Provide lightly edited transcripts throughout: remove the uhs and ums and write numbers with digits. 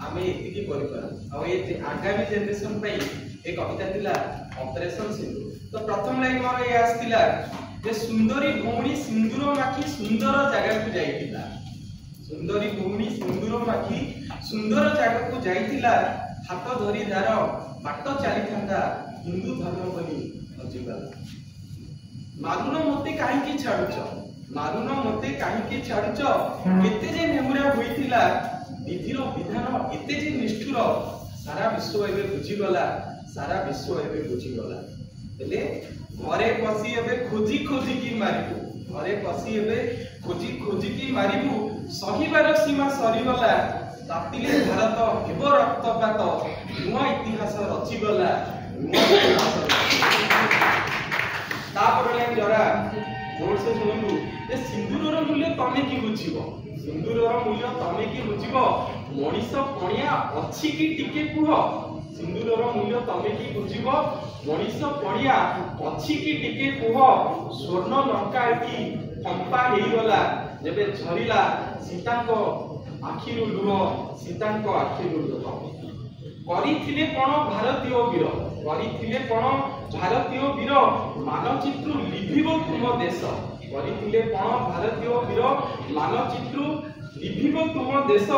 आमे एतिकी करिपार आ ए आगामी जनरेशन पई ए कविता थिला ऑपरेशन सिंधु। तो प्रथम लाइन मोर ए आस्तिला जे सुंदरी भौणी सिंदूर माखी सुंदर जगह को जाइतिला। सुंदरी भौणी सिंदूर माखी सुंदर जगह को जाइतिला हाथ धरी दार बाट चली थांदा हिंदू धर्म बनी हजिगला। मारुन मते काहे की छाडुच मारुन मते काहे की छाडुच एते जे नेमुरा होइतिला विधिर विधान एते जे निष्ठुर सारा विश्व एबे बुझी गला। सारा विश्व एबे बुझी गला। हेले घरे पसी एबे खोजी खोजी की मारिबु घरे पसी एबे खोजी खोजी की मारिबु सहीबार सीमा सरी गला। तातिले भारत हेब रक्तपात नुआ इतिहास रची गला। तापर लाइन जरा जोर से सुनंदु ए सिंदूरर मूल्य तमे की बुझिबो सिंदूरर मूल्य तमे की बुझिबो मनीष पणिया अछि की टिके कुह। सिंदूरर मूल्य तमे की बुझिबो मनीष पणिया अछि की टिके कुह। स्वर्ण लंका की कंपा हेई गला जेबे झरिला सीताको आखिरु लुह सीताको आखिरु लुह। करिथिले कोन भारतीय वीर करिथिले कोन भारतीय वीर मानचित्र लिभिबो तुम देश। करिथिले कोन भारतीय वीर मानचित्र लिभिबो तुम देश।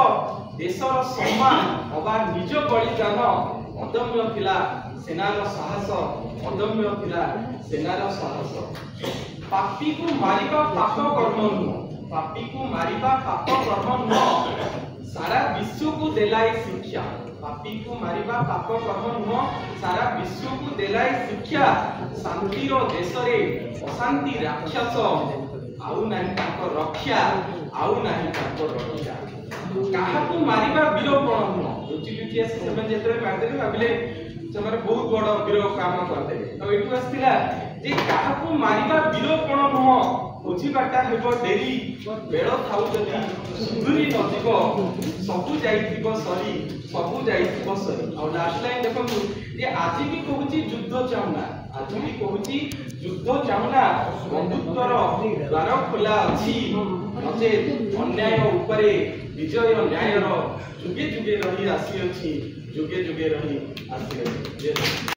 देशर सम्मान अबा निज बलिदान अदम्य थिला सेनार साहस अदम्य थिला सेनार साहस। पापी को मारिबा पाप कर्म नुह पापी को मारिबा पाप कर्म नुह सारा विश्व को देलाई शिक्षा। पापी को मारिबा पाप कर्म नुह सारा विश्व को देलाई शिक्षा। शांतिर देश रे अशांति राक्षस आउ नाही ताको रक्षा आउ नाही ताको रक्षा। काहाकू मारिबा वीर कोन नुह लुचि लुचि आसी सेमे जेतरे मारदेले भाबिले सेमारे बहुत बड़ वीर काम करदे। तो एटु आस्तिला जे काहाकू मारिबा वीर कोन नुह बुझिबाटा हेबो डेरी बेळ थाउ जदी सुंदरी नजिबो सबु जाइथिबो सरी सबु जाइथिबो सरी। आ लास्ट लाइन देखंतु जे आजि भी कहूची युद्ध चाहुना आजि भी कहूची युद्ध चाहुना बंधुत्वर द्वार खोला अछि नचे अन्याय उपरे विजय न्यायर जुगे जुगे रही आसी अछि जुगे जुगे रही आसी अछि।